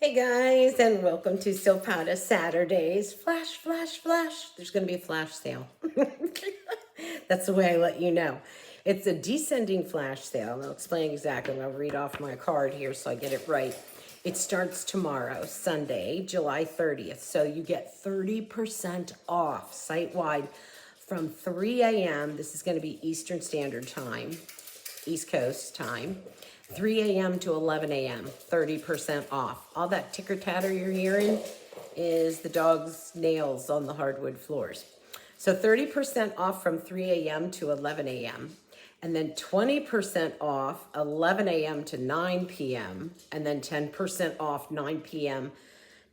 Hey guys, and welcome to Silpada Saturdays. Flash, flash, flash. There's going to be a flash sale. That's the way I let you know. It's a descending flash sale. I'll explain exactly. I'm going to read off my card here so I get it right. It starts tomorrow, Sunday, July 30th. So you get 30% off site-wide from 3 a.m. This is going to be Eastern Standard Time. East Coast time, 3 a.m. to 11 a.m., 30% off. All that ticker tatter you're hearing is the dog's nails on the hardwood floors. So 30% off from 3 a.m. to 11 a.m., and then 20% off 11 a.m. to 9 p.m., and then 10% off 9 p.m.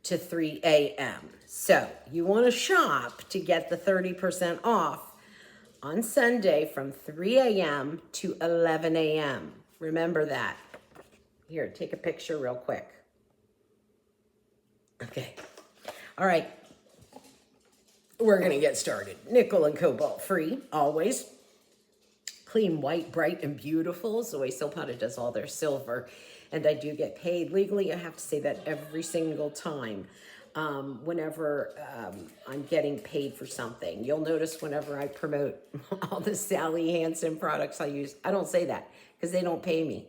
to 3 a.m. So you want to shop to get the 30% off on Sunday from 3 a.m. to 11 a.m. Remember that. Here, take a picture real quick. Okay. All right. We're going to get started. Nickel and cobalt free, always. Clean, white, bright, and beautiful is the way Silpada does all their silver. And I do get paid legally. I have to say that every single time. Whenever I'm getting paid for something. You'll notice whenever I promote all the Sally Hansen products I use, I don't say that because they don't pay me.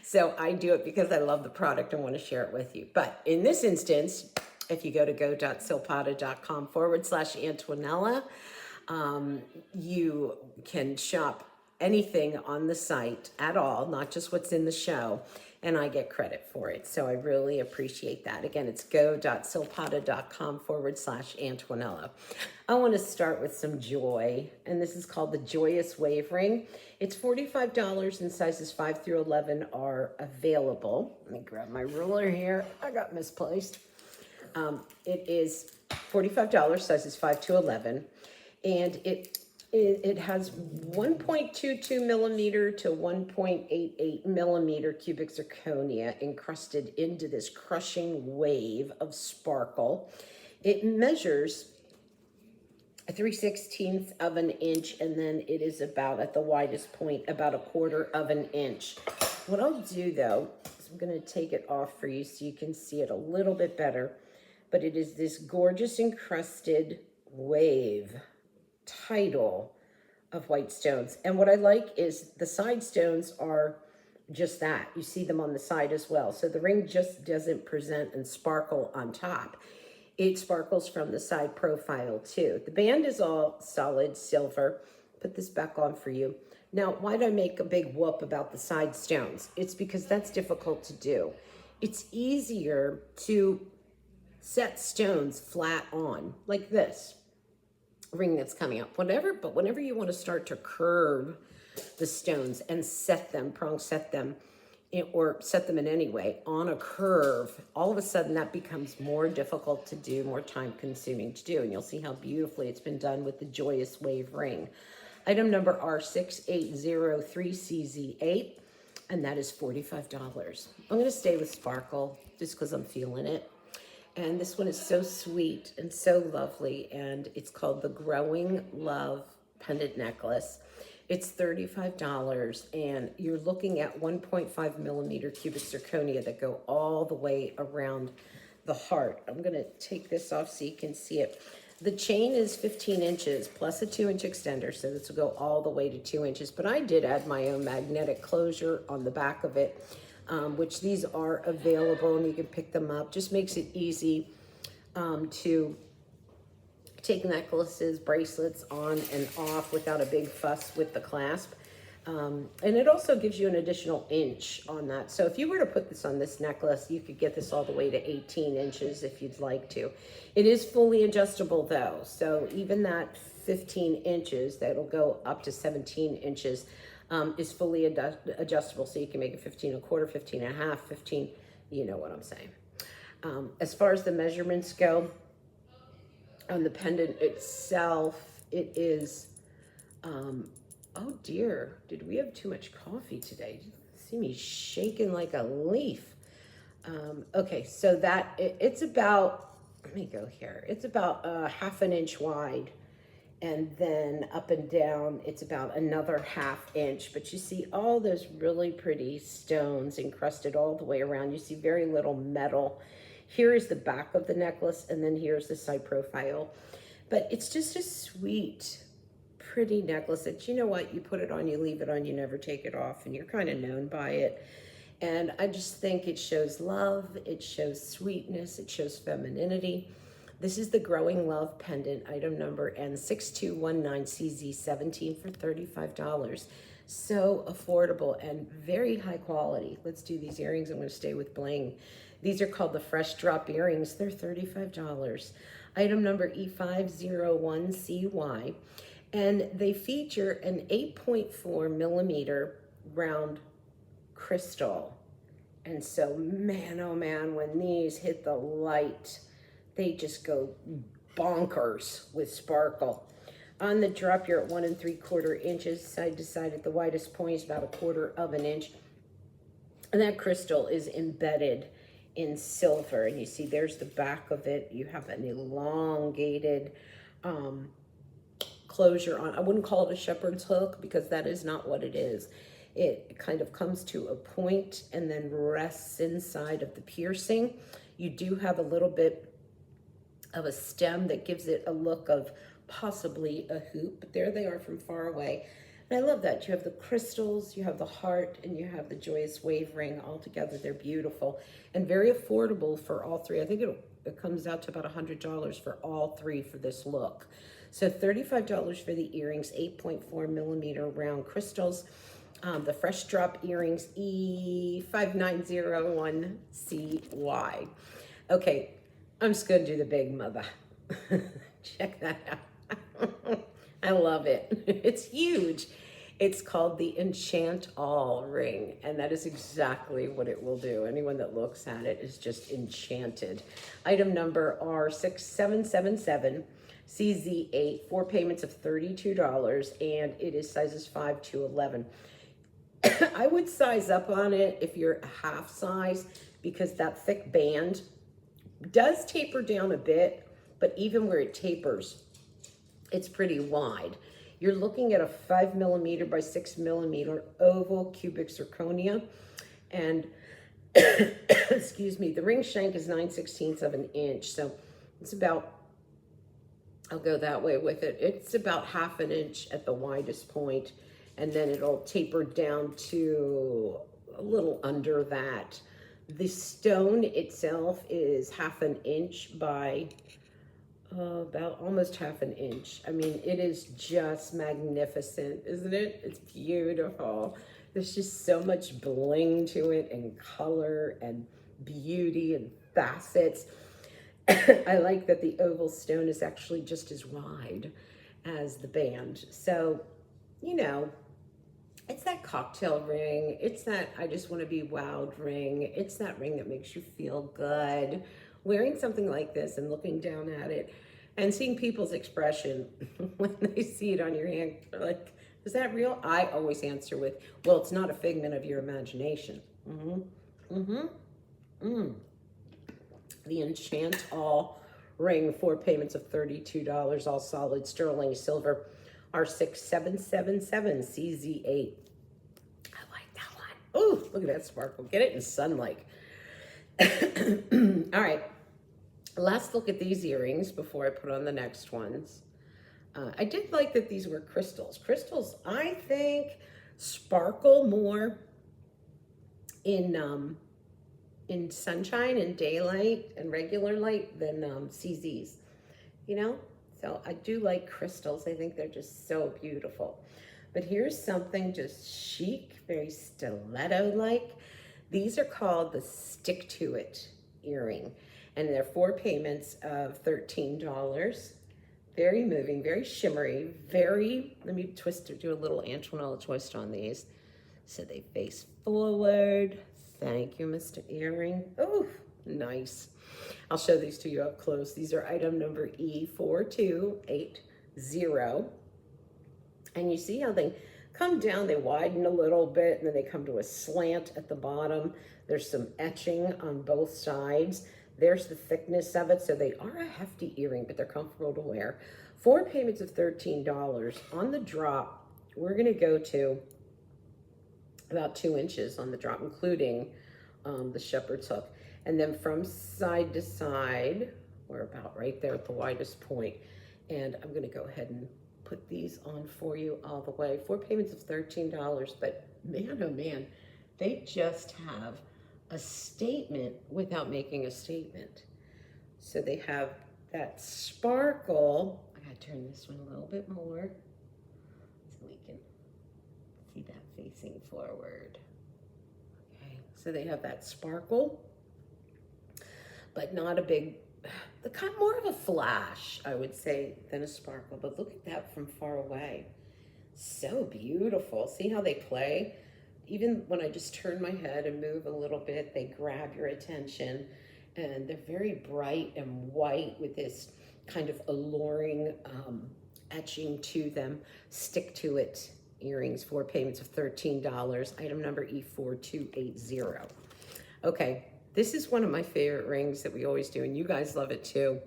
So I do it because I love the product and want to share it with you. But in this instance, if you go to go.silpada.com/Antonella, you can shop anything on the site at all, not just what's in the show, and I get credit for it. So I really appreciate that. Again, it's go.silpada.com/Antonella. I want to start with some joy, and this is called the Joyous Wave Ring. It's $45 and sizes 5 through 11 are available. Let me grab my ruler here. I got misplaced. It is $45, sizes 5 to 11, and it has 1.22 millimeter to 1.88 millimeter cubic zirconia encrusted into this crushing wave of sparkle. It measures 3/16 of an inch, and then it is about, at the widest point, about 1/4 of an inch. What I'll do though is I'm going to take it off for you so you can see it a little bit better. But it is this gorgeous encrusted wave title of white stones. And what I like is the side stones are just that. You see them on the side as well. So the ring just doesn't present and sparkle on top. It sparkles from the side profile too. The band is all solid silver. Put this back on for you. Now, why did I make a big whoop about the side stones? It's because that's difficult to do. It's easier to set stones flat on, like this ring that's coming up. But whenever you want to start to curve the stones and set them, prong set them, or set them in any way on a curve, all of a sudden that becomes more difficult to do, more time consuming to do. And you'll see how beautifully it's been done with the Joyous Wave ring. Item number R6803CZ8, and that is $45. I'm going to stay with sparkle just because I'm feeling it. And this one is so sweet and so lovely, and it's called the Growing Love Pendant Necklace. It's $35, and you're looking at 1.5 millimeter cubic zirconia that go all the way around the heart. I'm going to take this off so you can see it. The chain is 15 inches plus a 2-inch extender, so this will go all the way to 2 inches. But I did add my own magnetic closure on the back of it, which these are available and you can pick them up. Just makes it easy to take necklaces, bracelets on and off without a big fuss with the clasp. And it also gives you an additional inch on that. So if you were to put this on this necklace, you could get this all the way to 18 inches if you'd like to. It is fully adjustable though. So even that 15 inches, that'll go up to 17 inches, is fully adjustable. So you can make it 15 1/4, 15 1/2, 15, you know what I'm saying. As far as the measurements go, on the pendant itself, it is, oh dear, did we have too much coffee today? See me shaking like a leaf. Okay, so that, it's about, let me go here. It's about 1/2 inch wide And then up and down, it's about another 1/2 inch. But you see all those really pretty stones encrusted all the way around. You see very little metal. Here is the back of the necklace, and then here's the side profile. But it's just a sweet, pretty necklace that, you know what, you put it on, you leave it on, you never take it off, and you're kind of known by it. And I just think it shows love, it shows sweetness, it shows femininity. This is the Growing Love pendant, item number N6219CZ17 for $35. So affordable and very high quality. Let's do these earrings. I'm going to stay with bling. These are called the Fresh Drop earrings. They're $35. Item number E501CY. And they feature an 8.4 millimeter round crystal. And so, man, oh man, when these hit the light, they just go bonkers with sparkle. On the drop, you're at 1 3/4 inches, side to side. At the widest point is about 1/4 of an inch. And that crystal is embedded in silver. And you see, there's the back of it. You have an elongated closure on. I wouldn't call it a shepherd's hook because that is not what it is. It kind of comes to a point and then rests inside of the piercing. You do have a little bit of a stem that gives it a look of possibly a hoop, but there they are from far away. And I love that. You have the crystals, you have the heart, and you have the Joyous wave ring all together. They're beautiful and very affordable for all three. I think it comes out to about $100 for all three for this look. So $35 for the earrings, 8.4 millimeter round crystals. The Fresh Drop earrings, E5901CY. Okay, I'm just gonna do the big mother. Check that out. I love it. It's huge. It's called the Enchant All ring, and that is exactly what it will do. Anyone that looks at it is just enchanted. Item number R6777. CZ8, 4 payments of $32, and it is sizes 5 to 11. I would size up on it if you're a half size because that thick band does taper down a bit, but even where it tapers, it's pretty wide. You're looking at a 5 millimeter by 6 millimeter oval cubic zirconia, and excuse me, the ring shank is 9/16 of an inch, so it's about, I'll go that way with it. It's about 1/2 an inch at the widest point, and then it'll taper down to a little under that. The stone itself is 1/2 an inch by about almost 1/2 an inch. I mean, it is just magnificent, isn't it? It's beautiful. There's just so much bling to it, and color and beauty and facets. I like that the oval stone is actually just as wide as the band. So, you know, it's that cocktail ring. It's that I just want to be wowed ring. It's that ring that makes you feel good. Wearing something like this and looking down at it and seeing people's expression when they see it on your hand, they're like, is that real? I always answer with, well, it's not a figment of your imagination. The Enchant All ring, 4 payments of $32, all solid sterling silver, R6777 CZ8. I like that one. Oh, look at that sparkle. Get it in sunlight. All right, last look at these earrings before I put on the next ones. I did like that these were crystals. Crystals, I think, sparkle more in sunshine and daylight and regular light than CZs, you know? So I do like crystals. I think they're just so beautiful. But here's something just chic, very stiletto-like. These are called the Stick To It earring, and they're 4 payments of $13. Very moving, very shimmery, very, let me do a little Antoinette twist on these. So they face forward. Thank you, Mr. Earring. Oh, nice. I'll show these to you up close. These are item number E4280. And you see how they come down, they widen a little bit, and then they come to a slant at the bottom. There's some etching on both sides. There's the thickness of it. So they are a hefty earring, but they're comfortable to wear. 4 payments of $13. On the drop, we're gonna go to about 2 inches on the drop, including the shepherd's hook. And then from side to side, we're about right there at the widest point. And I'm gonna go ahead and put these on for you all the way. 4 payments of $13, but man, oh man, they just have a statement without making a statement. So they have that sparkle. I gotta turn this one a little bit more so we can see that facing forward. Okay, so they have that sparkle, but not a big, the kind more of a flash, I would say, than a sparkle. But look at that from far away. So beautiful. See how they play? Even when I just turn my head and move a little bit, they grab your attention. And they're very bright and white with this kind of alluring etching to them. Stick to it earrings, 4 payments of $13. Item number E4280. Okay, this is one of my favorite rings that we always do, and you guys love it too.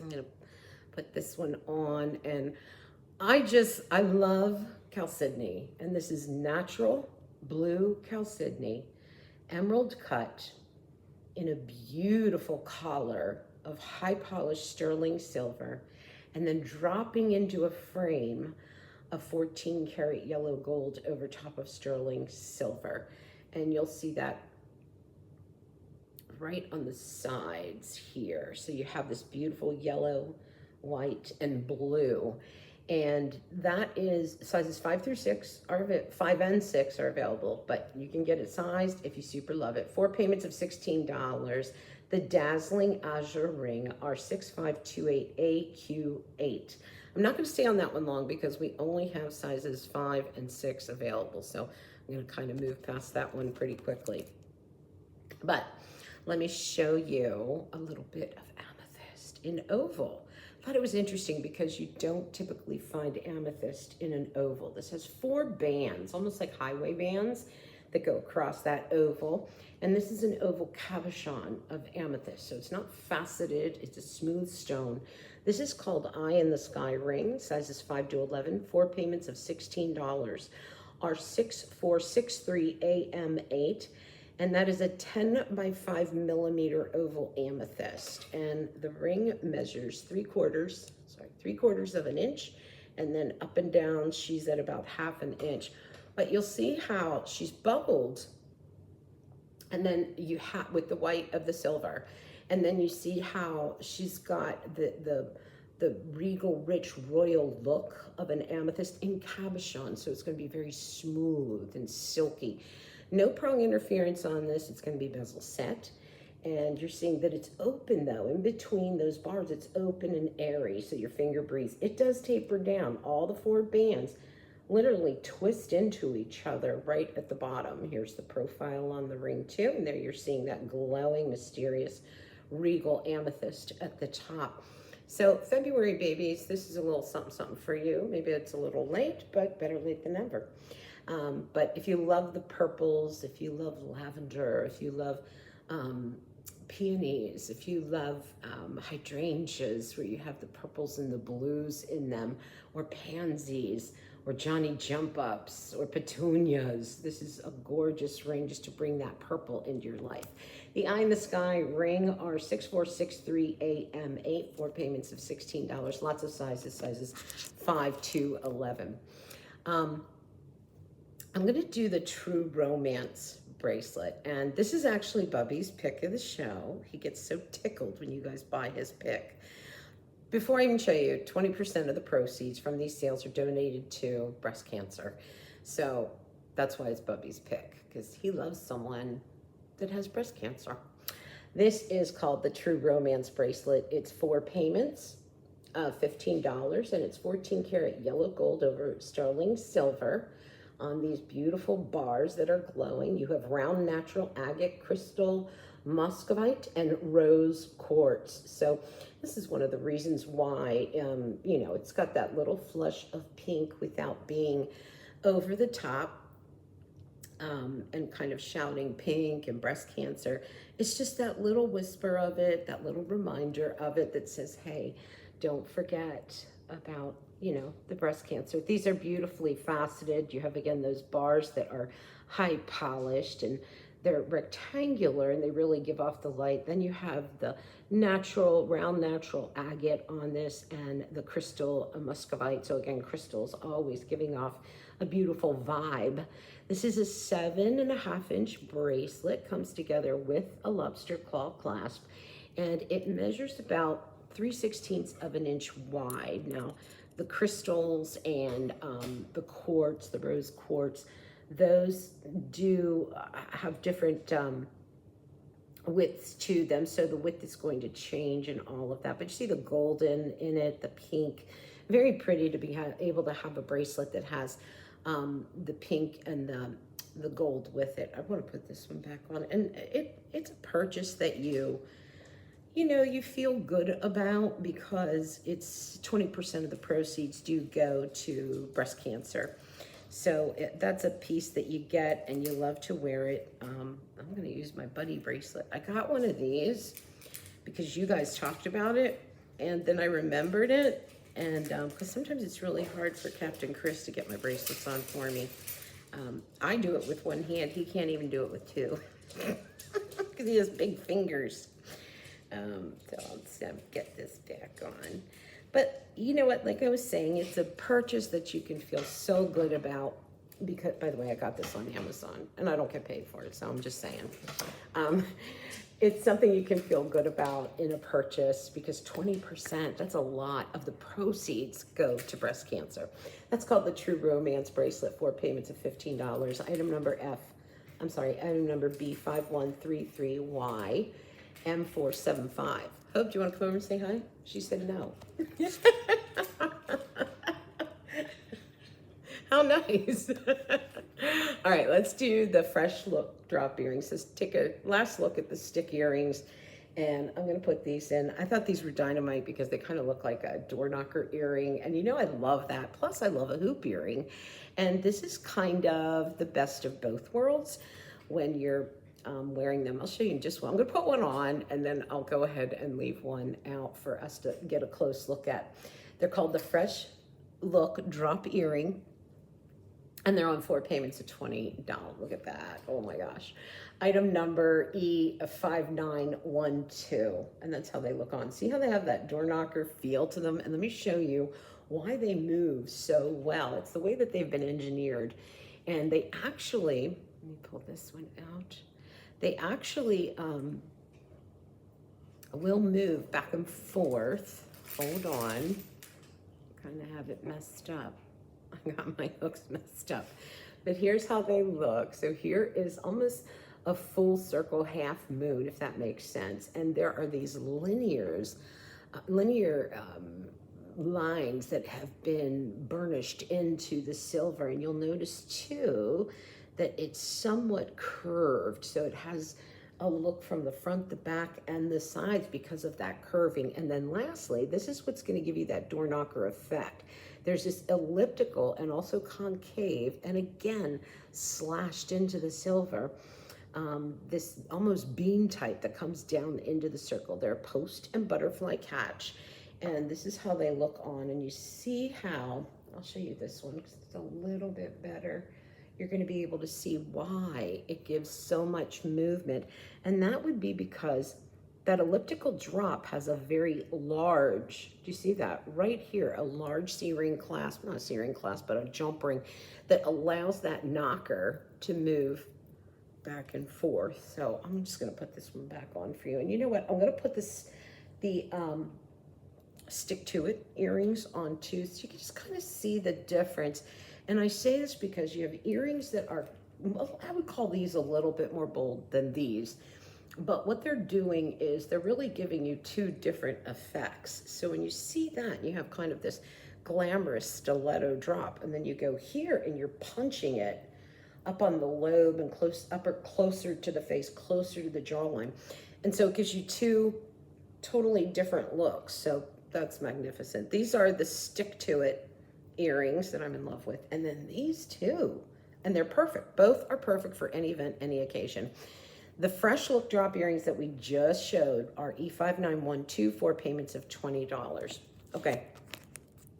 I'm gonna put this one on, and I love chalcedony, and this is natural blue chalcedony, emerald cut in a beautiful collar of high polished sterling silver, and then dropping into a frame of 14 karat yellow gold over top of sterling silver. And you'll see that right on the sides here. So you have this beautiful yellow, white, and blue. And that is sizes 5 through 6 are 5 and 6 are available, but you can get it sized if you super love it. 4 payments of $16. The dazzling azure ring are 6528AQ8. I'm not going to stay on that one long because we only have sizes 5 and 6 available. So I'm going to kind of move past that one pretty quickly. But let me show you a little bit of amethyst in oval. I thought it was interesting because you don't typically find amethyst in an oval. This has 4 bands, almost like highway bands that go across that oval. And this is an oval cabochon of amethyst. So it's not faceted, it's a smooth stone. This is called Eye in the Sky ring, sizes 5 to 11, 4 payments of $16 are 6463AM8. And that is a 10 by 5 millimeter oval amethyst. And the ring measures 3/4 of an inch. And then up and down, she's at about 1/2 inch. But you'll see how she's bubbled. And then you have with the white of the silver. And then you see how she's got the regal, rich, royal look of an amethyst in cabochon. So it's going to be very smooth and silky. No prong interference on this. It's going to be bezel set. And you're seeing that it's open though. In between those bars, it's open and airy, so your finger breathes. It does taper down. All the 4 bands literally twist into each other right at the bottom. Here's the profile on the ring too. And there you're seeing that glowing, mysterious, regal amethyst at the top. So February babies, this is a little something for you. Maybe it's a little late, but better late than never. But if you love the purples, if you love lavender, if you love peonies, if you love hydrangeas where you have the purples and the blues in them, or pansies, or Johnny jump ups, or petunias, this is a gorgeous ring just to bring that purple into your life. The Eye in the Sky ring are 6463AM8, 4 payments of $16. Lots of sizes 5 to 11. I'm going to do the True Romance bracelet, and this is actually Bubby's pick of the show. He gets so tickled when you guys buy his pick. Before I even show you, 20% of the proceeds from these sales are donated to breast cancer. So that's why it's Bubby's pick, because he loves someone that has breast cancer. This is called the True Romance bracelet. It's 4 payments of $15, and it's 14 karat yellow gold over sterling silver on these beautiful bars that are glowing. You have round natural agate, crystal, muscovite, and rose quartz. So this is one of the reasons why, you know, it's got that little flush of pink without being over the top and kind of shouting pink and breast cancer. It's just that little whisper of it, that little reminder of it that says, hey, don't forget about, you know, the breast cancer. These are beautifully faceted. You have, again, those bars that are high polished and they're rectangular and they really give off the light. Then you have the natural, round natural agate on this and the crystal muscovite. So again, crystals always giving off a beautiful vibe. This is a 7.5-inch bracelet, comes together with a lobster claw clasp, and it measures about 3/16 of an inch wide. Now, the crystals and the quartz, the rose quartz, those do have different widths to them, so the width is going to change and all of that. But you see the golden in it, the pink, very pretty to be able to have a bracelet that has the pink and the gold with it. I want to put this one back on, and it's a purchase that you know, you feel good about because it's 20% of the proceeds do go to breast cancer. So that's a piece that you get and you love to wear it. I'm going to use my buddy bracelet. I got one of these because you guys talked about it and then I remembered it. And because sometimes it's really hard for Captain Chris to get my bracelets on for me. I do it with one hand. He can't even do it with two because he has big fingers. So I'll just get this back on. But you know what, like I was saying, it's a purchase that you can feel so good about because, by the way, I got this on Amazon and I don't get paid for it, so I'm just saying. It's something you can feel good about in a purchase because 20%, that's a lot of the proceeds go to breast cancer. That's called the True Romance Bracelet, 4 payments of $15. Item number item number B5133Y. M475. Hope, do you want to come over and say hi? She said no. How nice. All right, let's do the fresh look drop earrings. Let's take a last look at the stick earrings. And I'm going to put these in. I thought these were dynamite because they kind of look like a door knocker earring. And you know, I love that. Plus, I love a hoop earring. And this is kind of the best of both worlds when you're wearing them. I'll show you in just one. I'm going to put one on and then I'll go ahead and leave one out for us to get a close look at. They're called the Fresh Look Drop Earring and they're on 4 payments of $20. Look at that. Oh my gosh. Item number E5912, and that's how they look on. See how they have that door knocker feel to them? And let me show you why they move so well. It's the way that they've been engineered. And they actually, let me pull this one out. They actually will move back and forth. Hold on. Kind of have it messed up. I got my hooks messed up. But here's how they look. So here is almost a full circle half moon, if that makes sense. And there are these linear lines that have been burnished into the silver. And you'll notice too, that it's somewhat curved. So it has a look from the front, the back, and the sides because of that curving. And then lastly, this is what's going to give you that door knocker effect. There's this elliptical and also concave, and again, slashed into the silver, this almost beam type that comes down into the circle. They're post and butterfly catch. And this is how they look on. And you see how, I'll show you this one because it's a little bit better. You're going to be able to see why it gives so much movement. And that would be because that elliptical drop has a very large, do you see that? Right here, a large C-ring clasp, not a C-ring clasp, but a jump ring that allows that knocker to move back and forth. So I'm just going to put this one back on for you. And you know what? I'm going to put the stick to it earrings on too, so you can just kind of see the difference. And I say this because you have earrings that are, well, I would call these a little bit more bold than these. But what they're doing is they're really giving you 2 different effects. So when you see that, you have kind of this glamorous stiletto drop, and then you go here and you're punching it up on the lobe and closer to the face, closer to the jawline. And so it gives you 2 totally different looks. So that's magnificent. These are the stick to it earrings that I'm in love with. And then these 2, and they're perfect. Both are perfect for any event, any occasion. The Fresh Look drop earrings that we just showed are E5912, 4 payments of $20. Okay,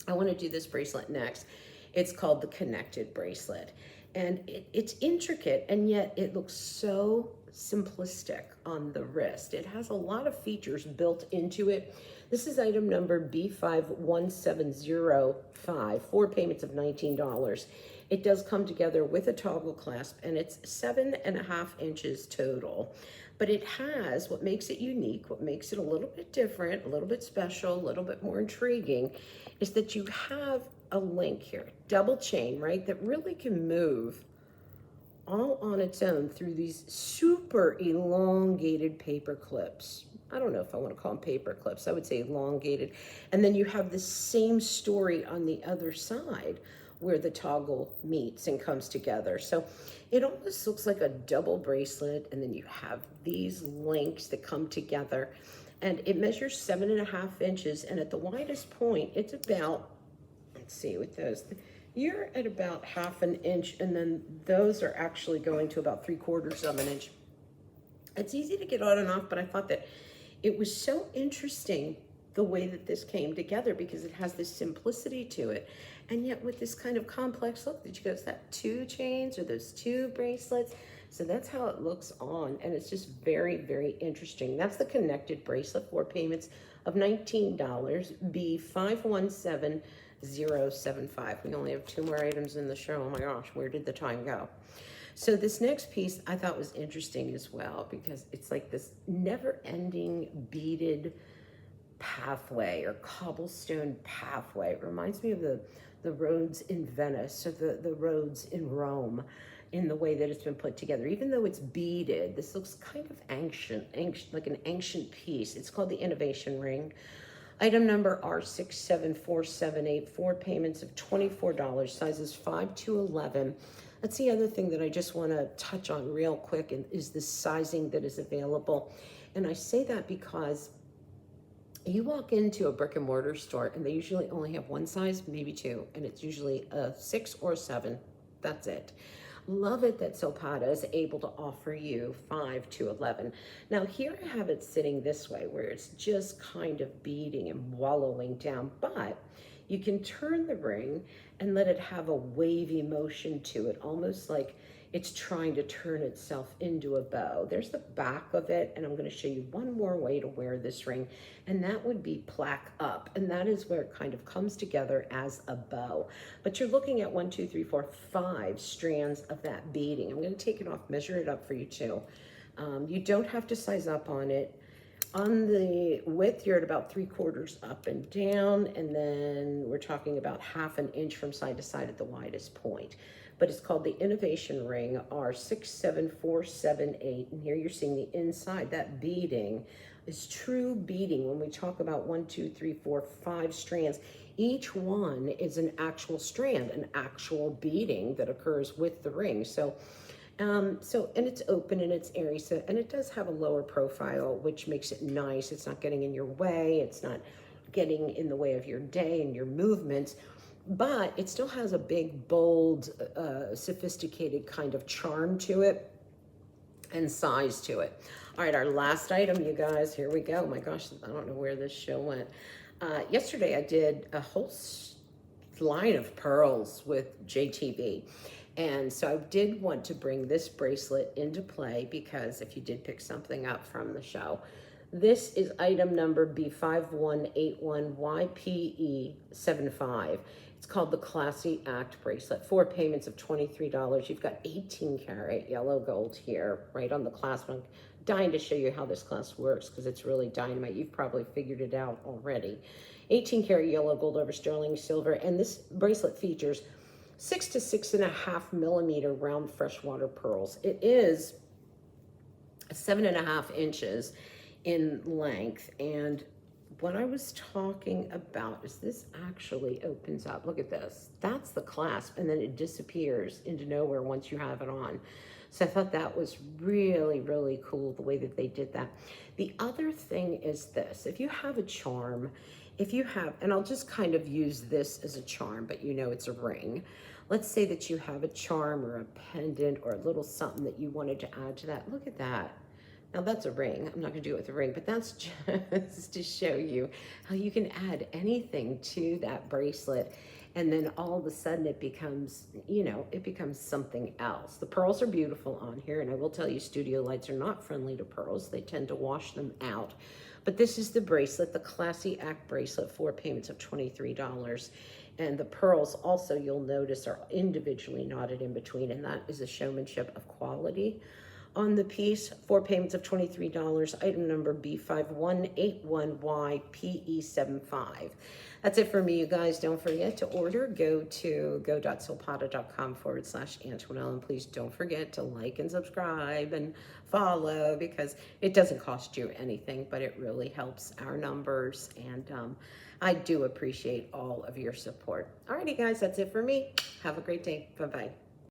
I want to do this bracelet next. It's called the connected bracelet. And it's intricate, and yet it looks so simplistic on the wrist. It has a lot of features built into it. This is item number B51705, 4 payments of $19. It does come together with a toggle clasp, and it's 7.5 inches total. But it has, what makes it unique, what makes it a little bit different, a little bit special, a little bit more intriguing, is that you have a link here, double chain, right, that really can move all on its own through these super elongated paper clips. I don't know if I want to call them paper clips. I would say elongated. And then you have the same story on the other side where the toggle meets and comes together. So it almost looks like a double bracelet, and then you have these links that come together, and it measures 7.5 inches, and at the widest point, it's about, let's see with those, you're at about 1/2 inch, and then those are actually going to about 3/4 of an inch. It's easy to get on and off, but I thought that it was so interesting the way that this came together, because it has this simplicity to it, and yet with this kind of complex look. Did you guys, that 2 chains or those 2 bracelets? So that's how it looks on, and it's just very, very interesting. That's the connected bracelet, 4 payments of $19, B517075. We only have 2 more items in the show. Oh my gosh, where did the time go? So this next piece I thought was interesting as well, because it's like this never-ending beaded pathway or cobblestone pathway. It reminds me of the roads in Venice, or the roads in Rome, in the way that it's been put together. Even though it's beaded, this looks kind of ancient, like an ancient piece. It's called the Innovation Ring. Item number R674784, 4 payments of $24, sizes 5 to 11. That's the other thing that I just want to touch on real quick, and is the sizing that is available. And I say that because you walk into a brick and mortar store and they usually only have 1 size, maybe 2, and it's usually a 6 or 7. That's it. Love it that Silpada is able to offer you 5 to 11. Now here I have it sitting this way, where it's just kind of beading and wallowing down, but you can turn the ring and let it have a wavy motion to it, almost like it's trying to turn itself into a bow. There's the back of it, and I'm going to show you one more way to wear this ring, and that would be plaque up, and that is where it kind of comes together as a bow. But you're looking at 1, 2, 3, 4, 5 strands of that beading. I'm going to take it off, measure it up for you too. You don't have to size up on it. On the width, you're at about 3/4 up and down, and then we're talking about 1/2 inch from side to side at the widest point. But it's called the Innovation Ring, R67478, and here you're seeing the inside. That beading is true beading. When we talk about 1, 2, 3, 4, 5 strands, each one is an actual strand, an actual beading that occurs with the ring. And it's open and it's airy, and it does have a lower profile, which makes it nice. It's not getting in your way. It's not getting in the way of your day and your movements, but it still has a big, bold, sophisticated kind of charm to it and size to it. All right, our last item, you guys, here we go. Oh my gosh, I don't know where this show went. Yesterday I did a whole line of pearls with JTV. And so I did want to bring this bracelet into play, because if you did pick something up from the show, this is item number B5181YPE75. It's called the Classy Act bracelet, 4 payments of $23. You've got 18 karat yellow gold here, right on the clasp. I'm dying to show you how this clasp works, because it's really dynamite. You've probably figured it out already. 18 karat yellow gold over sterling silver, and this bracelet features 6 to 6.5 millimeter round freshwater pearls. It is 7.5 inches in length, and what I was talking about is this actually opens up. Look at this. That's the clasp, and then it disappears into nowhere once you have it on. So I thought that was really, really cool, the way that they did that. The other thing is this. If you have a charm, and I'll just kind of use this as a charm, but you know it's a ring. Let's say that you have a charm or a pendant or a little something that you wanted to add to that. Look at that. Now that's a ring. I'm not gonna do it with a ring, but that's just to show you how you can add anything to that bracelet. And then all of a sudden it becomes, you know, it becomes something else. The pearls are beautiful on here. And I will tell you, studio lights are not friendly to pearls. They tend to wash them out. But this is the bracelet, the Classy Act bracelet, 4 payments of $23. And the pearls also, you'll notice, are individually knotted in between. And that is a showmanship of quality on the piece. 4 payments of $23. Item number B5181YPE75. That's it for me, you guys. Don't forget to order. Go to go.silpada.com/Antoinelle. And please don't forget to like and subscribe and follow, because it doesn't cost you anything, but it really helps our numbers. And I do appreciate all of your support. Alrighty, guys, that's it for me. Have a great day. Bye-bye.